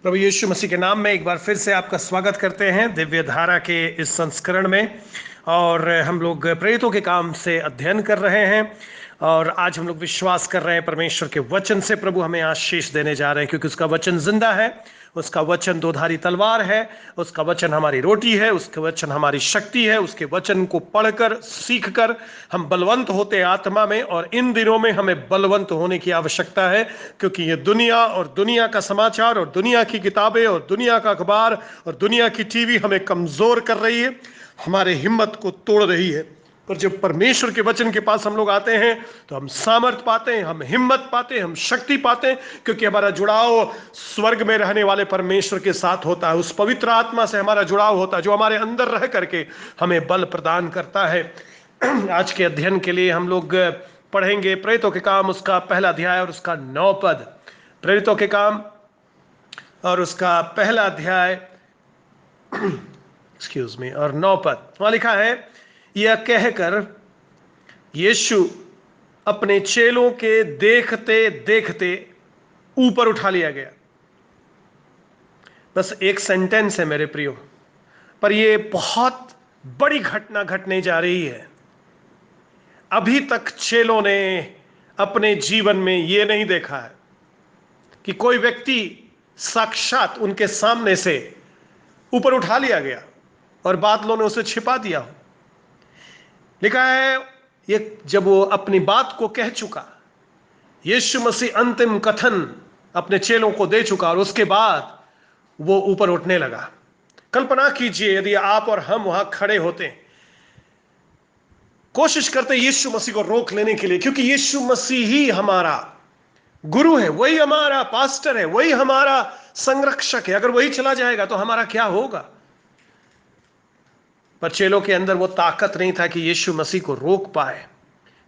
प्रभु यीशु मसीह के नाम में एक बार फिर से आपका स्वागत करते हैं दिव्य धारा के इस संस्करण में। और हम लोग प्रेरितों के काम से अध्ययन कर रहे हैं और आज हम लोग विश्वास कर रहे हैं परमेश्वर के वचन से प्रभु हमें आशीष देने जा रहे हैं, क्योंकि उसका वचन जिंदा है, उसका वचन दोधारी तलवार है, उसका वचन हमारी रोटी है, उसका वचन हमारी शक्ति है। उसके वचन को पढ़कर सीखकर हम बलवंत होते आत्मा में, और इन दिनों में हमें बलवंत होने की आवश्यकता है, क्योंकि ये दुनिया और दुनिया का समाचार और दुनिया की किताबें और दुनिया का अखबार और दुनिया की टीवी हमें कमजोर कर रही है, हमारे हिम्मत को तोड़ रही है। पर जब परमेश्वर के वचन के पास हम लोग आते हैं तो हम सामर्थ पाते हैं, हम हिम्मत पाते हैं, हम शक्ति पाते हैं, क्योंकि हमारा जुड़ाव स्वर्ग में रहने वाले परमेश्वर के साथ होता है। उस पवित्र आत्मा से हमारा जुड़ाव होता है जो हमारे अंदर रह करके हमें बल प्रदान करता है। आज के अध्ययन के लिए हम लोग पढ़ेंगे प्रेरितों के काम, उसका पहला अध्याय और उसका 9 पद। प्रेरितों के काम और उसका पहला अध्याय एक्सक्यूज मी और 9 पद। वहां लिखा है, यह कहकर यीशु अपने चेलों के देखते देखते ऊपर उठा लिया गया। बस एक सेंटेंस है मेरे प्रियो, पर यह बहुत बड़ी घटना घटने जा रही है। अभी तक चेलों ने अपने जीवन में यह नहीं देखा है कि कोई व्यक्ति साक्षात उनके सामने से ऊपर उठा लिया गया और बादलों ने उसे छिपा दिया हो। लिखा है, ये जब वो अपनी बात को कह चुका, यीशु मसीह अंतिम कथन अपने चेलों को दे चुका, और उसके बाद वो ऊपर उठने लगा। कल्पना कीजिए यदि आप और हम वहां खड़े होते, कोशिश करते यीशु मसीह को रोक लेने के लिए, क्योंकि यीशु मसीह ही हमारा गुरु है, वही हमारा पास्टर है, वही हमारा संरक्षक है। अगर वही चला जाएगा तो हमारा क्या होगा? पर चेलों के अंदर वो ताकत नहीं था कि यीशु मसीह को रोक पाए,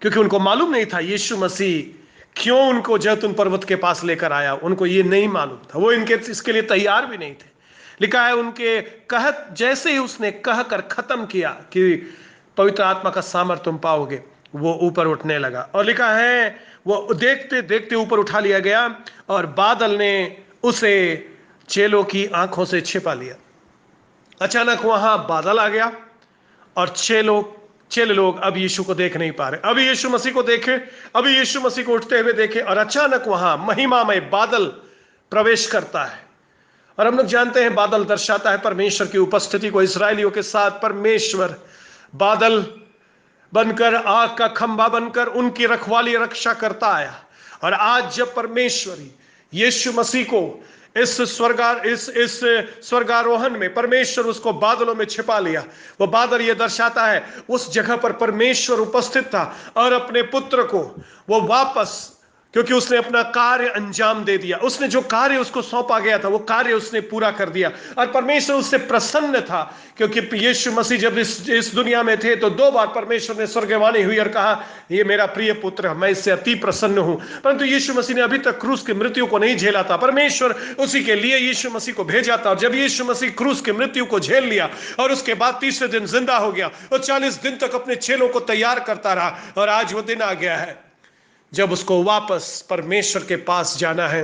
क्योंकि उनको मालूम नहीं था यीशु मसीह क्यों उनको जैतून पर्वत के पास लेकर आया। उनको ये नहीं मालूम था, वो इसके लिए तैयार भी नहीं थे। लिखा है, उनके कहत जैसे ही उसने कहकर खत्म किया कि पवित्र आत्मा का सामर्थ तुम पाओगे, वो ऊपर उठने लगा। और लिखा है, वो देखते देखते ऊपर उठा लिया गया और बादल ने उसे चेलों की आंखों से छिपा लिया। अचानक वहां बादल आ गया और चेले लोग अब यीशु को देख नहीं पा रहे। अभी यीशु मसीह को देखे, अभी यीशु मसीह को उठते हुए देखे, और अचानक वहां महिमा में बादल प्रवेश करता है। और हम लोग जानते हैं बादल दर्शाता है परमेश्वर की उपस्थिति को। इस्राएलियों के साथ परमेश्वर बादल बनकर, आग का खंभा बनकर उनकी रखवाली रक्षा करता आया। और आज जब परमेश्वर यीशु मसीह को इस स्वर्गारोहण में परमेश्वर उसको बादलों में छिपा लिया, वो बादल ये दर्शाता है उस जगह पर परमेश्वर उपस्थित था और अपने पुत्र को वो वापस, क्योंकि उसने अपना कार्य अंजाम दे दिया, उसने जो कार्य उसको सौंपा गया था वो कार्य उसने पूरा कर दिया। और परमेश्वर उससे प्रसन्न था, क्योंकि यीशु मसीह जब इस दुनिया में थे तो 2 बार परमेश्वर ने स्वर्गवाणी हुई और कहा, ये मेरा प्रिय पुत्र, मैं इससे अति प्रसन्न हूं। परंतु यीशु मसीह ने अभी तक क्रूस की मृत्यु को नहीं झेला था। परमेश्वर उसी के लिए यीशु मसीह को भेजा था। और जब यीशु मसीह क्रूस की मृत्यु को झेल लिया और उसके बाद तीसरे दिन जिंदा हो गया, और 40 दिन तक अपने चेलों को तैयार करता रहा, और आज वो दिन आ गया है जब उसको वापस परमेश्वर के पास जाना है,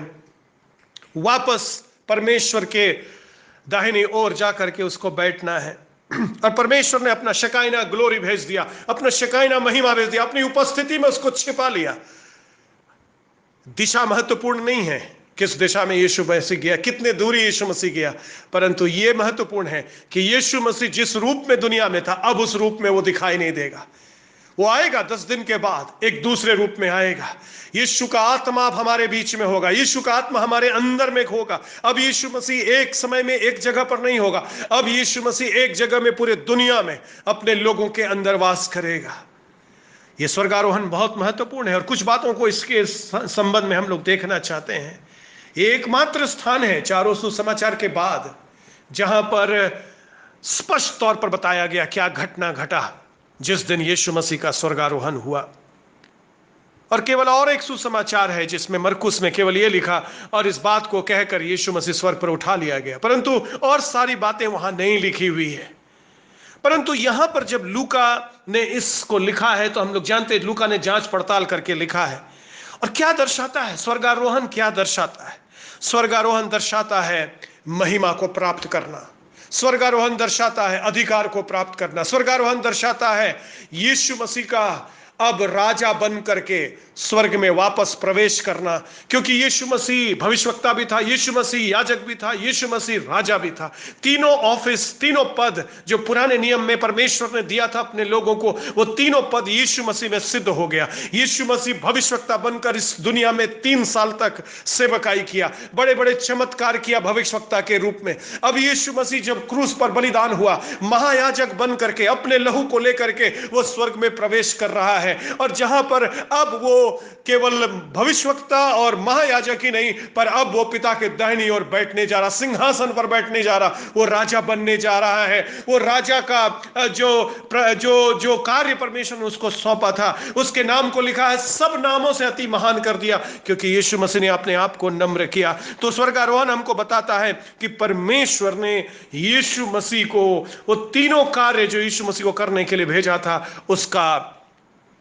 वापस परमेश्वर के दाहिनी ओर जाकर के उसको बैठना है। और परमेश्वर ने अपना शकाइना ग्लोरी भेज दिया, अपना शकाइना महिमा भेज दिया, अपनी उपस्थिति में उसको छिपा लिया। दिशा महत्वपूर्ण नहीं है, किस दिशा में यीशु मसीह गया, कितने दूरी यीशु मसीह गया, परंतु यह महत्वपूर्ण है कि यीशु मसीह जिस रूप में दुनिया में था, अब उस रूप में वो दिखाई नहीं देगा। वो आएगा 10 दिन के बाद, एक दूसरे रूप में आएगा। यीशु का आत्मा अब हमारे बीच में होगा, यीशु का आत्मा हमारे अंदर में होगा। अब यीशु मसीह एक समय में एक जगह पर नहीं होगा, अब यीशु मसीह एक जगह में पूरे दुनिया में अपने लोगों के अंदर वास करेगा। यह स्वर्गारोहण बहुत महत्वपूर्ण है, और कुछ बातों को इसके संबंध में हम लोग देखना चाहते हैं। एकमात्र स्थान है चारों सुसमाचार के बाद जहां पर स्पष्ट तौर पर बताया गया क्या घटना घटा जिस दिन यीशु मसीह का स्वर्गारोहण हुआ। और केवल और एक सुसमाचार है जिसमें मरकुस ने केवल यह लिखा, और इस बात को कहकर यीशु मसीह स्वर्ग पर उठा लिया गया, परंतु और सारी बातें वहां नहीं लिखी हुई है। परंतु यहां पर जब लूका ने इसको लिखा है तो हम लोग जानते हैं लूका ने जांच पड़ताल करके लिखा है। और क्या दर्शाता है स्वर्गारोहण, क्या दर्शाता है? स्वर्गारोहण दर्शाता है महिमा को प्राप्त करना, स्वर्गारोहण दर्शाता है अधिकार को प्राप्त करना, स्वर्गारोहण दर्शाता है यीशु मसीह का अब राजा बन करके स्वर्ग में वापस प्रवेश करना। क्योंकि यीशु मसीह भविष्यवक्ता भी था, यीशु मसीह याजक भी था, यीशु मसीह राजा भी था। तीनों ऑफिस, तीनों पद जो पुराने नियम में परमेश्वर ने दिया था अपने लोगों को, वो तीनों पद यीशु मसीह में सिद्ध हो गया। यीशु मसीह भविष्यवक्ता बनकर इस दुनिया में 3 साल तक सेवकाई किया, बड़े बड़े चमत्कार किया भविष्यवक्ता के रूप में। अब यीशु मसीह जब क्रूस पर बलिदान हुआ, महायाजक बन करके अपने लहू को लेकर के वो स्वर्ग में प्रवेश कर रहा है। और जहां पर अब वो केवल भविष्यवक्ता और महायाजक ही नहीं, पर अब वो पिता के दाहिनी ओर बैठने जा रहा, सिंहासन पर बैठने जा रहा, वो राजा बनने जा रहा है। वो राजा का जो कार्य परमेश्वर ने उसको सौंपा था, उसके नाम को लिखा है सब नामों से अति महान कर दिया, क्योंकि यीशु मसीह ने अपने आप को नम्र किया। तो स्वर्गारोहण हमको बताता है कि परमेश्वर ने यीशु मसीह को वो तीनों कार्य जो यीशु मसीह को करने के लिए भेजा था, उसका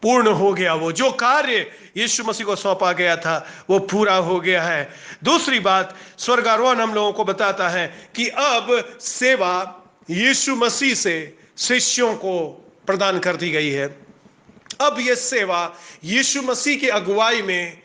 पूर्ण हो गया। वो जो कार्य यीशु मसीह को सौंपा गया था वो पूरा हो गया है। दूसरी बात, स्वर्गारोहण हम लोगों को बताता है कि अब सेवा यीशु मसीह से शिष्यों को प्रदान कर दी गई है। अब यह सेवा यीशु मसीह की अगुवाई में,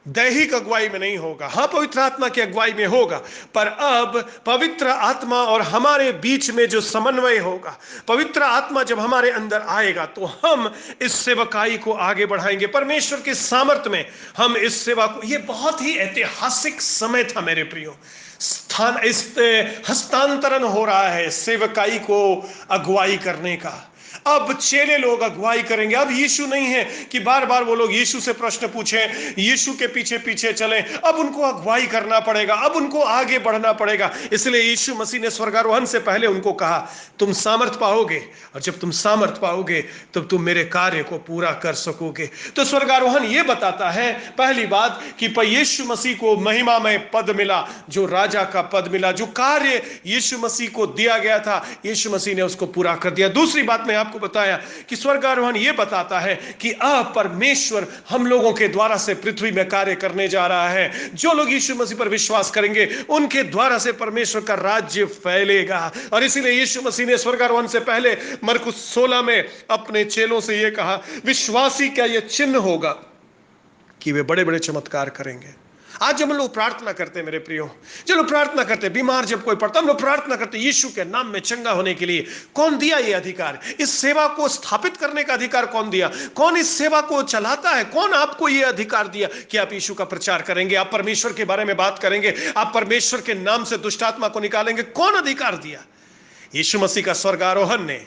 दैहिक अगुवाई में नहीं होगा, हाँ पवित्र आत्मा की अगुवाई में होगा, पर अब पवित्र आत्मा और हमारे बीच में जो समन्वय होगा, पवित्र आत्मा जब हमारे अंदर आएगा तो हम इस सेवकाई को आगे बढ़ाएंगे परमेश्वर के सामर्थ्य में। हम इस सेवा को, ये बहुत ही ऐतिहासिक समय था मेरे प्रियो, स्थान इस हस्तांतरण हो रहा है सेवकाई को अगुवाई करने का। अब चेले लोग अगुवाई करेंगे। अब यीशु नहीं है कि बार बार वो लोग यीशु से प्रश्न पूछें, यीशु के पीछे पीछे चलें। अब उनको अगुवाई करना पड़ेगा, अब उनको आगे बढ़ना पड़ेगा। इसलिए यीशु मसीह ने स्वर्गारोहण से पहले उनको कहा, तुम सामर्थ पाओगे, और जब तुम सामर्थ पाओगे तब तुम मेरे कार्य को पूरा कर सकोगे। तो स्वर्गारोहण ये बताता है पहली बात कि यीशु मसीह को महिमा में पद मिला, जो राजा का पद मिला, जो कार्य यीशु मसीह को दिया गया था यीशु मसीह ने उसको पूरा कर दिया। दूसरी बात मैं आपको बताया कि स्वर्गारोहण यह बताता है कि अब परमेश्वर हम लोगों के द्वारा से पृथ्वी में कार्य करने जा रहा है। जो लोग यीशु मसीह पर विश्वास करेंगे उनके द्वारा से परमेश्वर का राज्य फैलेगा। और इसीलिए यीशु मसीह ने स्वर्गारोहण से पहले मरकुस 16 में अपने चेलों से यह कहा, विश्वासी का यह चिन्ह होगा कि वे बड़े बड़े चमत्कार करेंगे। आज जब हम लोग प्रार्थना करते हैं मेरे प्रियो, जब लोग प्रार्थना करते हैं, बीमार जब कोई पड़ता है, हम लोग प्रार्थना करते हैं यीशु के नाम में चंगा होने के लिए। कौन दिया ये अधिकार? इस सेवा को स्थापित करने का अधिकार कौन दिया? कौन इस सेवा को चलाता है? कौन आपको ये अधिकार दिया कि आप यीशु का प्रचार करेंगे, आप परमेश्वर के बारे में बात करेंगे, आप परमेश्वर के नाम से दुष्ट आत्मा को निकालेंगे? कौन अधिकार दिया? यीशु मसीह का स्वर्गारोहण ने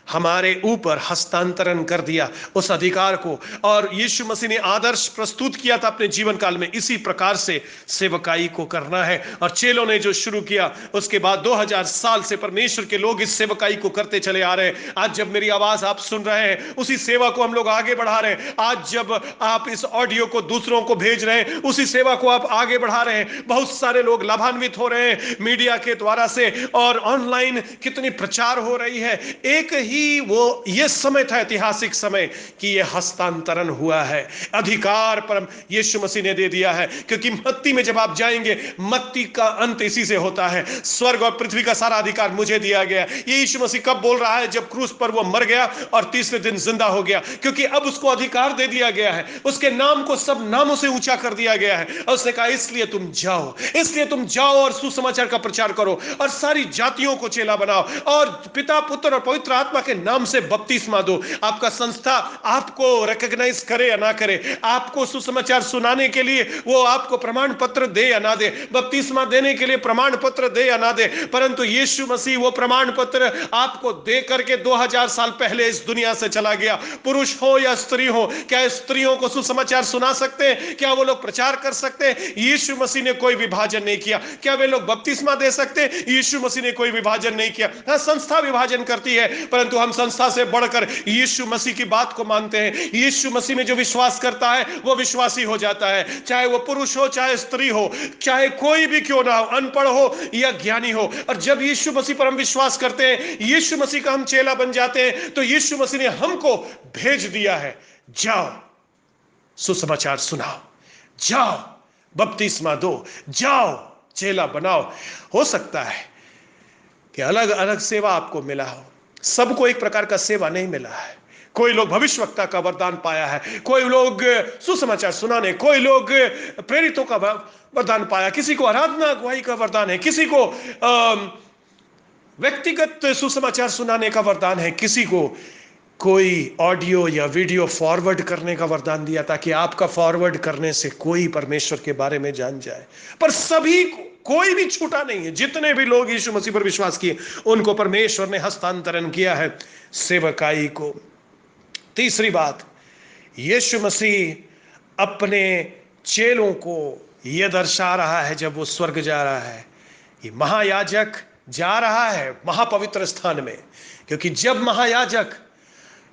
हमारे ऊपर हस्तांतरण कर दिया उस अधिकार को। और यीशु मसीह ने आदर्श प्रस्तुत किया था अपने जीवन काल में, इसी प्रकार से सेवकाई को करना है। और चेलों ने जो शुरू किया, उसके बाद 2000 साल से परमेश्वर के लोग इस सेवकाई को करते चले आ रहे हैं। आज जब मेरी आवाज आप सुन रहे हैं, उसी सेवा को हम लोग आगे बढ़ा रहे हैं। आज जब आप इस ऑडियो को दूसरों को भेज रहे हैं, उसी सेवा को आप आगे बढ़ा रहे हैं। बहुत सारे लोग लाभान्वित हो रहे हैं मीडिया के द्वारा से, और ऑनलाइन कितनी प्रचार हो रही है। एक ही वो ये समय था, ऐतिहासिक समय, कि ये हस्तांतरण हुआ है। अधिकार पर यीशु मसीह ने दे दिया है। क्योंकि मत्ती में जब आप जाएंगे, मत्ती का अंत इसी से होता है, स्वर्ग और पृथ्वी का सारा अधिकार मुझे दिया गया। ये यीशु मसीह कब बोल रहा है? जब क्रूस पर वो मर गया और तीसरे दिन जिंदा हो गया। क्योंकि अब उसको अधिकार दे दिया गया है, उसके नाम को सब नामों से ऊंचा कर दिया गया है। और उसने कहा, इसलिए तुम जाओ, इसलिए तुम जाओ और सुसमाचार का प्रचार करो, और सारी जातियों को चेला बनाओ, और पिता, पुत्र और पवित्र आत्मा के नाम से बपतिस्मा दो। आपका संस्था आपको रिकॉग्नाइज करे या ना करे, आपको सुसमाचार सुनाने के लिए वो आपको प्रमाण पत्र दे या ना दे, बपतिस्मा देने के लिए प्रमाण पत्र दे या ना दे, परंतु यीशु मसीह वो प्रमाण पत्र आपको दे करके 2000 साल पहले इस दुनिया से चला गया। पुरुष हो या स्त्री हो, क्या स्त्रियों को सुसमाचार सुना सकते हैं? क्या वो लोग प्रचार कर सकते हैं? यीशु मसीह ने कोई विभाजन नहीं किया। क्या वे लोग बपतिस्मा दे सकते हैं? यीशु मसीह ने कोई विभाजन नहीं किया। हाँ, संस्था विभाजन करती है, परंतु हम संस्था से बढ़कर यीशु मसीह की बात को मानते हैं। यीशु मसीह में जो विश्वास करता है वो विश्वासी हो जाता है, चाहे वो पुरुष हो, चाहे स्त्री हो, चाहे कोई भी क्यों ना हो, अनपढ़ हो या ज्ञानी हो। और जब यीशु मसीह पर हम विश्वास करते हैं, यीशु मसीह का हम चेला बन जाते हैं, तो यीशु मसीह ने हमको भेज दिया है, जाओ सुसमाचार सुनाओ, जाओ बपतिस्मा दो, जाओ चेला बनाओ। हो सकता है कि अलग अलग सेवा आपको मिला हो, सबको एक प्रकार का सेवा नहीं मिला है। कोई लोग भविष्यवक्ता का वरदान पाया है, कोई लोग सुसमाचार सुनाने, कोई लोग प्रेरितों का वरदान पाया, किसी को आराधना अगुवाई का वरदान है, किसी को व्यक्तिगत सुसमाचार सुनाने का वरदान है, किसी को कोई ऑडियो या वीडियो फॉरवर्ड करने का वरदान दिया ताकि आपका फॉरवर्ड करने से कोई परमेश्वर के बारे में जान जाए। पर सभी को, कोई भी छूटा नहीं है। जितने भी लोग यीशु मसीह पर विश्वास किए उनको परमेश्वर ने हस्तांतरण किया है सेवकाई को। तीसरी बात, यीशु मसीह अपने चेलों को यह दर्शा रहा है जब वो स्वर्ग जा रहा है, ये महायाजक जा रहा है महापवित्र स्थान में, क्योंकि जब महायाजक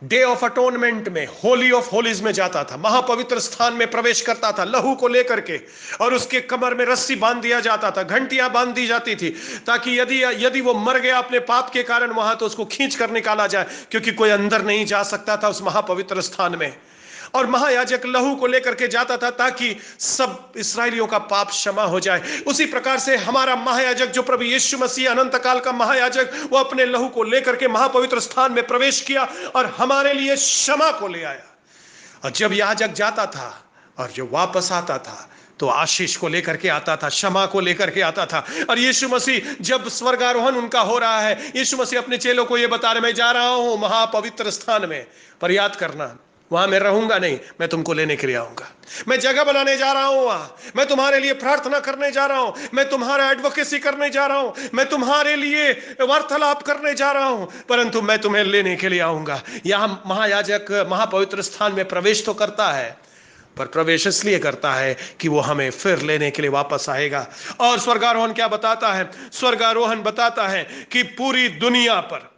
डे ऑफ अटोनमेंट में, होली ऑफ होलीज में जाता था, महापवित्र स्थान में प्रवेश करता था लहू को लेकर के, और उसके कमर में रस्सी बांध दिया जाता था, घंटियां बांध दी जाती थी, ताकि यदि वो मर गया अपने पाप के कारण वहां, तो उसको खींच कर निकाला जाए, क्योंकि कोई अंदर नहीं जा सकता था उस महापवित्र स्थान में। और महायाजक लहू को लेकर के जाता था ताकि सब इसराइलियों का पाप क्षमा हो जाए। उसी प्रकार से हमारा महायाजक जो प्रभु यीशु मसीह अनंत काल का महायाजक, वो अपने लहू को लेकर के महापवित्र स्थान में प्रवेश किया और हमारे लिए क्षमा को ले आया। और जब याजक जाता था और जो वापस आता था तो आशीष को लेकर के आता था, क्षमा को लेकर के आता था। और यीशु मसीह जब स्वर्गारोहण उनका हो रहा है, यीशु मसीह अपने चेलों को यह बता रहे, मैं जा रहा हूं महापवित्र स्थान में, पर याद करना वहां मैं रहूंगा नहीं, मैं तुमको लेने के लिए आऊंगा। मैं जगह बनाने जा रहा हूं, वहां मैं तुम्हारे लिए प्रार्थना करने जा रहा हूं, मैं तुम्हारा एडवोकेसी करने जा रहा हूं, मैं तुम्हारे लिए वार्तालाप करने जा रहा हूं, परंतु मैं तुम्हें लेने के लिए आऊंगा। यहां महायाजक महापवित्र स्थान में प्रवेश तो करता है, पर प्रवेश इसलिए करता है कि वो हमें फिर लेने के लिए वापस आएगा। और स्वर्गारोहण क्या बताता है? स्वर्गारोहण बताता है कि पूरी दुनिया पर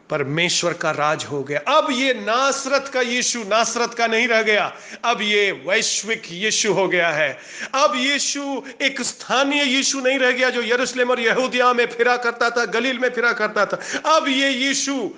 परमेश्वर का राज हो गया। अब ये नासरत का यीशु नासरत का नहीं रह गया, अब ये वैश्विक यीशु हो गया है। अब यीशु एक स्थानीय यीशु नहीं रह गया जो यरूशलेम और यहूदिया में फिरा करता था, गलील में फिरा करता था। अब ये यीशु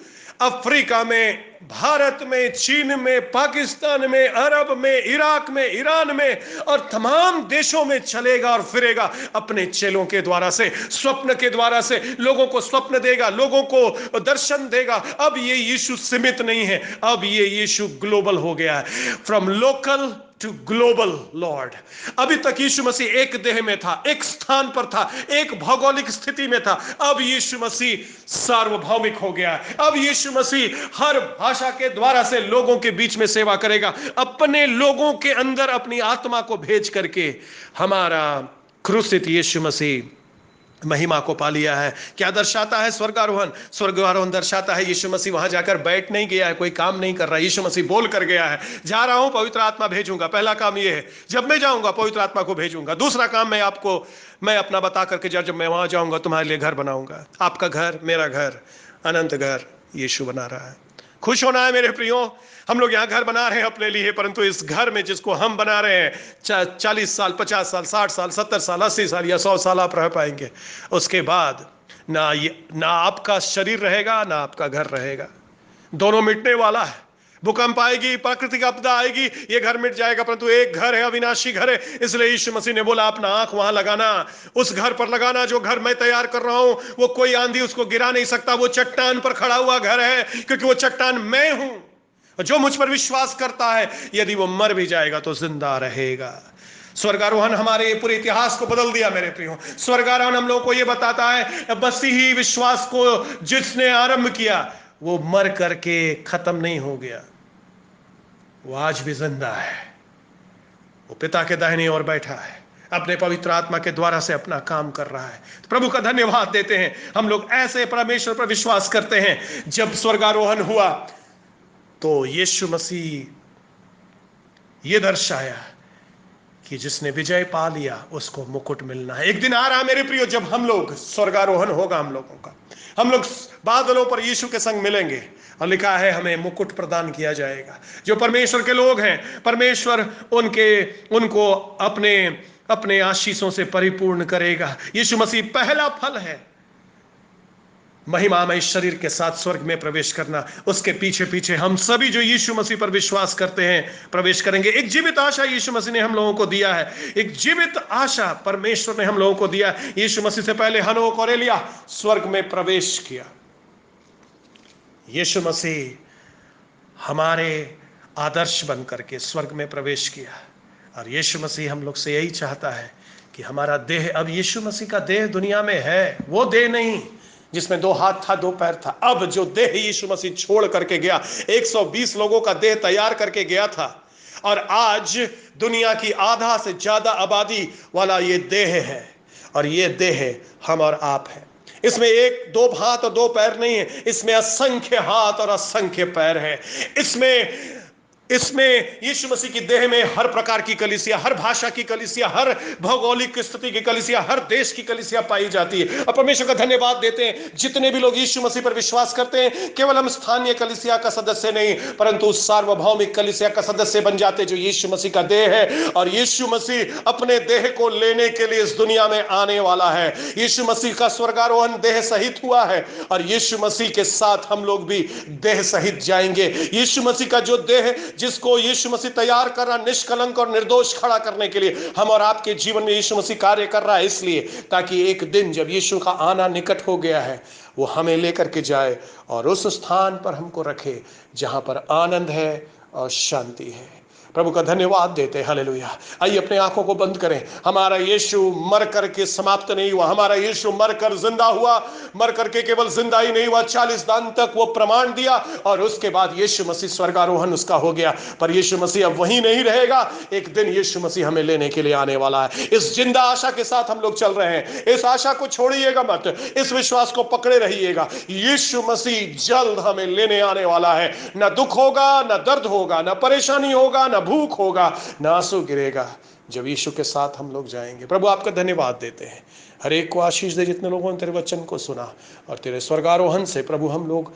अफ्रीका में, भारत में, चीन में, पाकिस्तान में, अरब में, इराक में, ईरान में और तमाम देशों में चलेगा और फिरेगा अपने चेलों के द्वारा से, स्वप्न के द्वारा से। लोगों को स्वप्न देगा, लोगों को दर्शन देगा। अब ये यीशु सीमित नहीं है, अब ये यीशु ग्लोबल हो गया है, from local to global lord. अभी तक यीशु मसीह एक देह में था, एक स्थान पर था, एक भौगोलिक स्थिति में था। अब यीशु मसीह सार्वभौमिक हो गया है। अब यीशु मसीह हर भाषा के द्वारा से लोगों के बीच में सेवा करेगा, अपने लोगों के अंदर अपनी आत्मा को भेज करके। हमारा क्रूसित यीशु मसीह महिमा को पा लिया है। क्या दर्शाता है स्वर्गारोहण? स्वर्गारोहण दर्शाता है यीशु मसीह वहां जाकर बैठ नहीं गया है, कोई काम नहीं कर रहा। यीशु मसीह बोल कर गया है, जा रहा हूं, पवित्र आत्मा भेजूंगा। पहला काम यह है, जब मैं जाऊंगा पवित्र आत्मा को भेजूंगा। दूसरा काम मैं अपना बता करके जब मैं वहां जाऊंगा तुम्हारे लिए घर बनाऊंगा। आपका घर, मेरा घर, अनंत घर यीशु बना रहा है। खुश होना है मेरे प्रियो। हम लोग यहाँ घर बना रहे हैं अपने लिए, परंतु इस घर में जिसको हम बना रहे हैं 40 साल, 50 साल, 60 साल, 70 साल, 80 साल या 100 साल आप रह पाएंगे। उसके बाद ना आपका शरीर रहेगा, ना आपका घर रहेगा। दोनों मिटने वाला है। भूकंप आएगी, प्राकृतिक आपदा आएगी, ये घर मिट जाएगा, परंतु एक घर है, अविनाशी घर है। इसलिए यीशु मसीह ने बोला, अपना आंख वहां लगाना, उस घर पर लगाना जो घर मैं तैयार कर रहा हूं। वो कोई आंधी उसको गिरा नहीं सकता। वो चट्टान पर खड़ा हुआ घर है, क्योंकि वो चट्टान मैं हूं। जो मुझ पर विश्वास करता है, यदि वो मर भी जाएगा तो जिंदा रहेगा। स्वर्गारोहण हमारे पूरे इतिहास को बदल दिया मेरे प्रियो। स्वर्गारोहण हम लोगों को यह बताता है, मसीही विश्वास को जिसने आरंभ किया वो मर करके खत्म नहीं हो गया, वो आज भी जिंदा है। वो पिता के दाहिने ओर बैठा है, अपने पवित्र आत्मा के द्वारा से अपना काम कर रहा है। तो प्रभु का धन्यवाद देते हैं। हम लोग ऐसे परमेश्वर पर विश्वास करते हैं। जब स्वर्गारोहण हुआ तो यीशु मसीह ये दर्शाया कि जिसने विजय पा लिया उसको मुकुट मिलना है। एक दिन आ रहा मेरे प्रियो, जब हम लोग, स्वर्गारोहण होगा हम लोगों का, हम लोग बादलों पर यीशु के संग मिलेंगे और लिखा है हमें मुकुट प्रदान किया जाएगा। जो परमेश्वर के लोग हैं, परमेश्वर उनको अपने आशीषों से परिपूर्ण करेगा। यीशु मसीह पहला फल है महिमामय शरीर के साथ स्वर्ग में प्रवेश करना। उसके पीछे पीछे हम सभी जो यीशु मसीह पर विश्वास करते हैं प्रवेश करेंगे। एक जीवित आशा यीशु मसीह ने हम लोगों को दिया है, एक जीवित आशा परमेश्वर ने हम लोगों को दिया। यीशु मसीह से पहले हनोक और एलिय्याह स्वर्ग में प्रवेश किया। यीशु मसीह हमारे आदर्श बन करके स्वर्ग में प्रवेश किया, और यीशु मसीह हम लोग से यही चाहता है कि हमारा देह, अब यीशु मसीह का देह दुनिया में है, वो देह नहीं जिसमें 2 हाथ था 2 पैर था। अब जो देह यीशु मसीह छोड़ करके गया, 120 लोगों का देह तैयार करके गया था, और आज दुनिया की आधा से ज्यादा आबादी वाला ये देह है, और ये देह हम और आप है। इसमें 1 2 हाथ और 2 पैर नहीं है, इसमें असंख्य हाथ और असंख्य पैर है। इसमें यीशु मसीह की देह में हर प्रकार की कलीसिया, हर भाषा की कलीसिया, हर भौगोलिक स्थिति की कलीसिया, हर देश की कलीसिया पाई जाती है। और परमेश्वर का धन्यवाद देते हैं, जितने भी लोग यीशु मसीह पर विश्वास करते हैं, केवल हम स्थानीय कलीसिया का सदस्य नहीं परंतु सार्वभौमिक कलीसिया का सदस्य बन जाते जो यीशु मसीह का देह है। और यीशु मसीह अपने देह को लेने के लिए इस दुनिया में आने वाला है। यीशु मसीह का स्वर्गारोहण देह सहित हुआ है, और यीशु मसीह के साथ हम लोग भी देह सहित जाएंगे। यीशु मसीह का जो देह, जिसको यीशु मसीह तैयार कर रहा निष्कलंक और निर्दोष खड़ा करने के लिए, हम और आपके जीवन में यीशु मसीह कार्य कर रहा है, इसलिए ताकि एक दिन जब यीशु का आना निकट हो गया है, वो हमें लेकर के जाए और उस स्थान पर हमको रखे जहां पर आनंद है और शांति है। प्रभु का धन्यवाद देते हैं। हालेलुया। आइए अपने आंखों को बंद करें। हमारा यीशु मर करके समाप्त नहीं हुआ, हमारा यीशु मर कर जिंदा हुआ। मर करके केवल जिंदा ही नहीं हुआ, 40 दिन तक वो प्रमाण दिया, और उसके बाद यीशु मसीह स्वर्गारोहण उसका हो गया। पर यीशु मसीह अब वहीं नहीं रहेगा, एक दिन यीशु मसीह हमें लेने के लिए आने वाला है। इस जिंदा आशा के साथ हम लोग चल रहे हैं। इस आशा को छोड़िएगा मत, इस विश्वास को पकड़े रहिएगा। यीशु मसीह जल्द हमें लेने आने वाला है। न दुख होगा, न दर्द होगा, न परेशानी होगा, न भूख होगा, न आंसू गिरेगा। जब यीशु के साथ हम लोग जाएंगे। प्रभु आपका धन्यवाद देते हैं। हर एक को आशीष दे जितने लोगों ने तेरे वचन को सुना, और तेरे स्वर्गारोहण से प्रभु हम लोग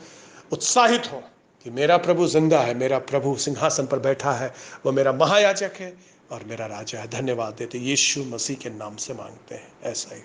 उत्साहित हों कि मेरा प्रभु जिंदा है, मेरा प्रभु सिंहासन पर बैठा है, वो मेरा महायाजक है और मेरा राजा है। धन्यवाद देते यीशु मसीह के नाम से मांगते हैं, ऐसा ही।